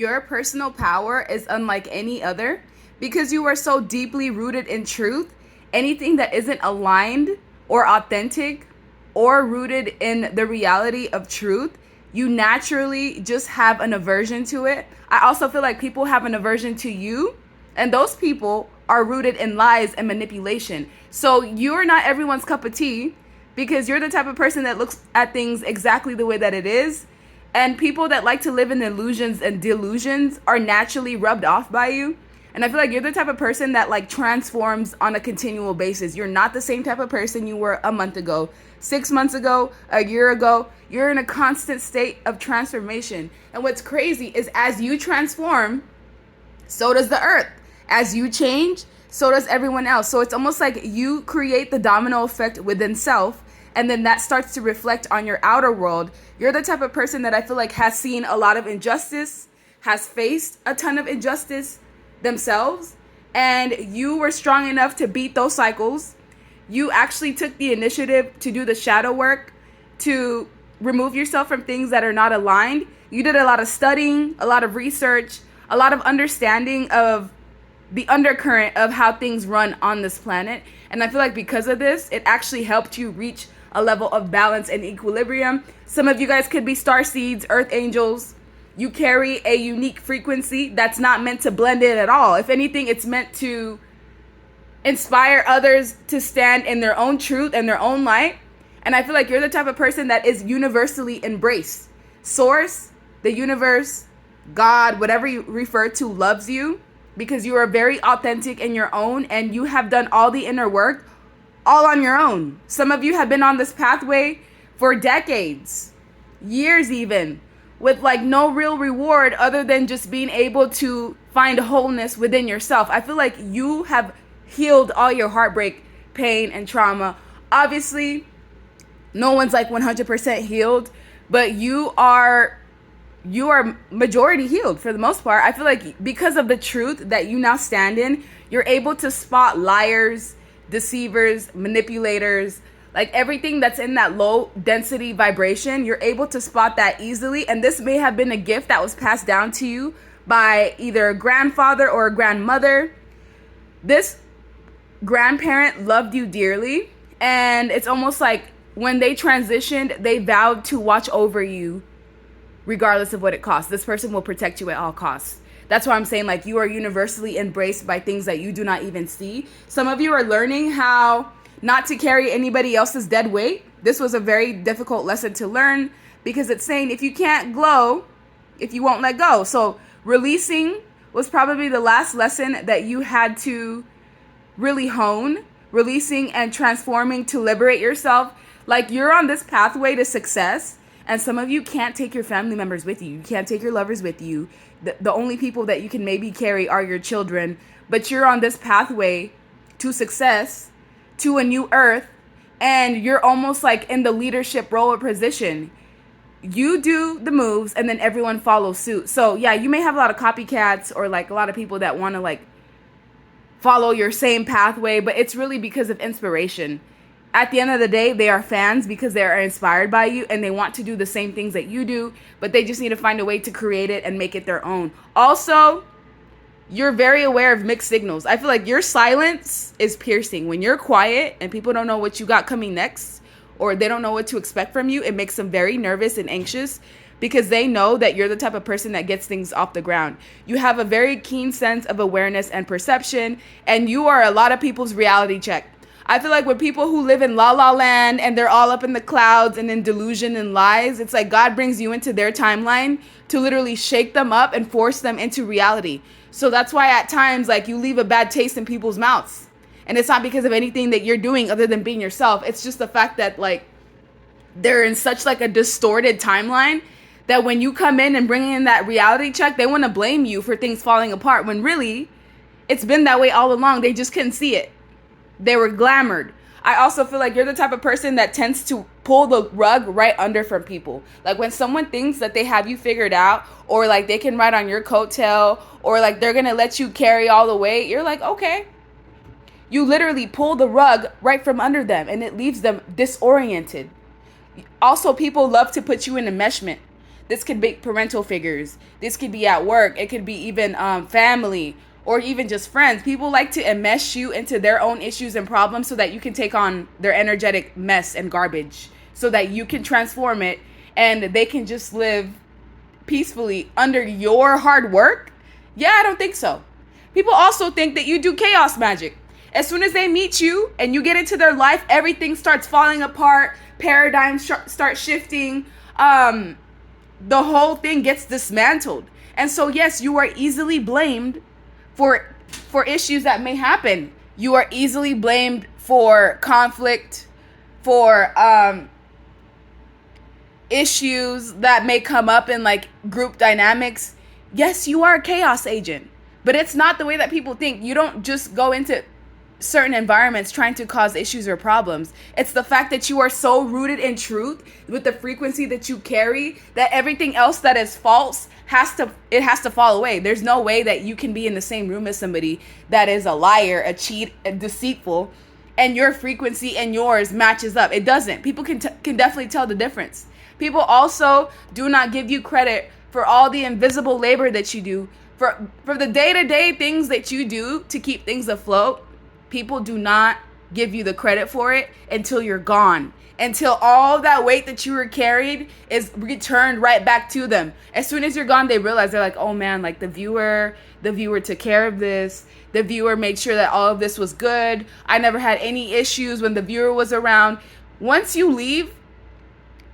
Your personal power is unlike any other because you are so deeply rooted in truth. Anything that isn't aligned or authentic or rooted in the reality of truth, you naturally just have an aversion to it. I also feel like people have an aversion to you, and those people are rooted in lies and manipulation. So you're not everyone's cup of tea because you're the type of person that looks at things exactly the way that it is, and people that like to live in illusions and delusions are naturally rubbed off by you. And I feel like you're the type of person that like transforms on a continual basis. You're not the same type of person you were a month ago, 6 months ago, a year ago. You're in a constant state of transformation. And what's crazy is as you transform, so does the earth. As you change, so does everyone else. So it's almost like you create the domino effect within self, and then that starts to reflect on your outer world. You're the type of person that I feel like has seen a lot of injustice, has faced a ton of injustice themselves, and you were strong enough to beat those cycles. You actually took the initiative to do the shadow work, to remove yourself from things that are not aligned. You did a lot of studying, a lot of research, a lot of understanding of the undercurrent of how things run on this planet. And I feel like because of this, it actually helped you reach a level of balance and equilibrium. Some of you guys could be star seeds, earth angels. You carry a unique frequency that's not meant to blend in at all. If anything, it's meant to inspire others to stand in their own truth and their own light. And I feel like you're the type of person that is universally embraced. Source, the universe, God, whatever you refer to, loves you because you are very authentic in your own, and you have done all the inner work all on your own. Some of you have been on this pathway for decades, years even, with like no real reward other than just being able to find wholeness within yourself. I feel like you have healed all your heartbreak, pain, and trauma. Obviously, no one's like 100% healed, but you are majority healed for the most part. I feel like because of the truth that you now stand in, you're able to spot liars, deceivers, manipulators, like everything that's in that low density vibration. You're able to spot that easily. And this may have been a gift that was passed down to you by either a grandfather or a grandmother. This grandparent loved you dearly, and it's almost like when they transitioned, they vowed to watch over you regardless of what it costs. This person will protect you at all costs. That's why I'm saying like you are universally embraced by things that you do not even see. Some of you are learning how not to carry anybody else's dead weight. This was a very difficult lesson to learn because it's saying if you can't glow, if you won't let go. So releasing was probably the last lesson that you had to really hone. Releasing and transforming to liberate yourself. Like you're on this pathway to success, and some of you can't take your family members with you. You can't take your lovers with you. The only people that you can maybe carry are your children. But you're on this pathway to success, to a new earth, and you're almost like in the leadership role or position. You do the moves, and then everyone follows suit. So yeah, you may have a lot of copycats or like a lot of people that want to like follow your same pathway, but it's really because of inspiration. At the end of the day, they are fans because they are inspired by you and they want to do the same things that you do, but they just need to find a way to create it and make it their own. Also, you're very aware of mixed signals. I feel like your silence is piercing. When you're quiet and people don't know what you got coming next, or they don't know what to expect from you, it makes them very nervous and anxious because they know that you're the type of person that gets things off the ground. You have a very keen sense of awareness and perception, and you are a lot of people's reality check. I feel like with people who live in la la land and they're all up in the clouds and in delusion and lies, it's like God brings you into their timeline to literally shake them up and force them into reality. So that's why at times like you leave a bad taste in people's mouths. And it's not because of anything that you're doing other than being yourself. It's just the fact that like they're in such like a distorted timeline that when you come in and bring in that reality check, they want to blame you for things falling apart when really it's been that way all along. They just couldn't see it. They were glamored. I also feel like you're the type of person that tends to pull the rug right under from people. Like when someone thinks that they have you figured out, or like they can ride on your coattail, or like they're going to let you carry all the weight, you're like, okay. You literally pull the rug right from under them and it leaves them disoriented. Also, people love to put you in enmeshment. This could be parental figures. This could be at work. It could be even family or even just friends. People like to enmesh you into their own issues and problems so that you can take on their energetic mess and garbage, so that you can transform it and they can just live peacefully under your hard work. Yeah, I don't think so. People also think that you do chaos magic. As soon as they meet you and you get into their life, everything starts falling apart, paradigms start shifting, the whole thing gets dismantled. And so yes, you are easily blamed for issues that may happen. You are easily blamed for conflict, for issues that may come up in like group dynamics. Yes, you are a chaos agent, but it's not the way that people think. You don't just go into certain environments trying to cause issues or problems. It's the fact that you are so rooted in truth with the frequency that you carry that everything else that is false has to fall away. There's no way that you can be in the same room as somebody that is a liar, a cheat, a deceitful, and your frequency and yours matches up. It doesn't. People can definitely tell the difference. People also do not give you credit for all the invisible labor that you do, for the day-to-day things that you do to keep things afloat. People do not give you the credit for it until you're gone, until all that weight that you were carried is returned right back to them. As soon as you're gone, they realize, they're like, oh man, like the viewer took care of this. The viewer made sure that all of this was good. I never had any issues when the viewer was around. Once you leave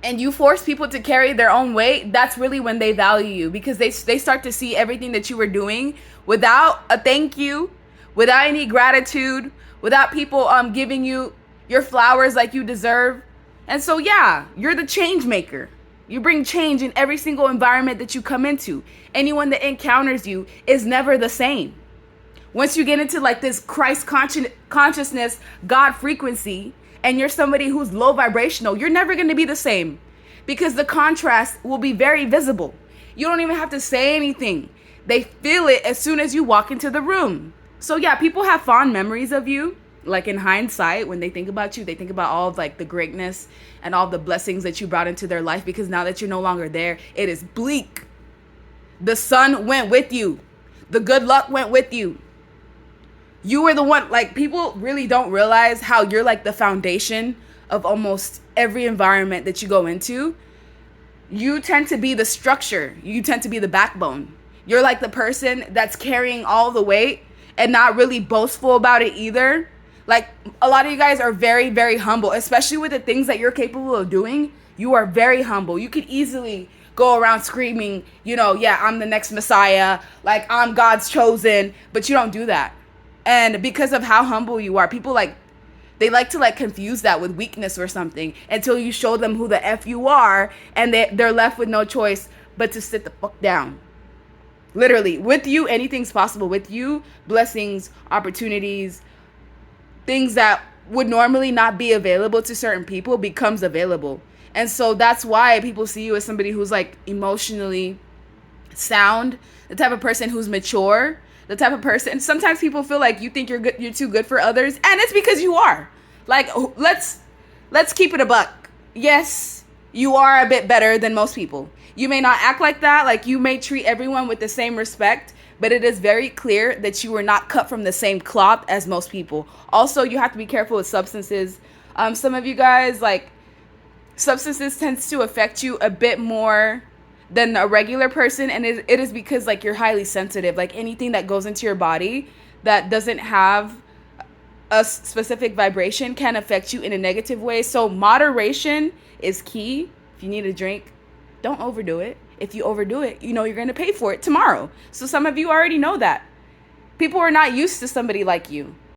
and you force people to carry their own weight, that's really when they value you, because they start to see everything that you were doing without a thank you, without any gratitude, without people giving you your flowers like you deserve. And so yeah, you're the change maker. You bring change in every single environment that you come into. Anyone that encounters you is never the same. Once you get into like this Christ consciousness, God frequency, and you're somebody who's low vibrational, you're never going to be the same, because the contrast will be very visible. You don't even have to say anything. They feel it as soon as you walk into the room. So yeah, people have fond memories of you. Like in hindsight, when they think about you, they think about all of like the greatness and all the blessings that you brought into their life, because now that you're no longer there, it is bleak. The sun went with you. The good luck went with you. You were the one. Like, people really don't realize how you're like the foundation of almost every environment that you go into. You tend to be the structure. You tend to be the backbone. You're like the person that's carrying all the weight and not really boastful about it either. Like, a lot of you guys are very, very humble, especially with the things that you're capable of doing. You are very humble. You could easily go around screaming, yeah, I'm the next Messiah, like I'm God's chosen, but you don't do that. And because of how humble you are, people they like to confuse that with weakness or something until you show them who the F you are, and they're left with no choice but to sit the fuck down. Literally, with you, anything's possible. With you, blessings, opportunities, things that would normally not be available to certain people becomes available. And so that's why people see you as somebody who's like emotionally sound, the type of person who's mature, the type of person. Sometimes people feel like you think you're too good for others, and it's because you are. Like, let's keep it a buck. Yes, you are a bit better than most people. You may not act like that, like you may treat everyone with the same respect, but it is very clear that you were not cut from the same cloth as most people. Also, you have to be careful with substances. Some of you guys, like, substances tends to affect you a bit more than a regular person, and it is because like you're highly sensitive. Like, anything that goes into your body that doesn't have a specific vibration can affect you in a negative way. So moderation is key. If you need a drink, don't overdo it. If you overdo it, you're going to pay for it tomorrow. So some of you already know that. People are not used to somebody like you.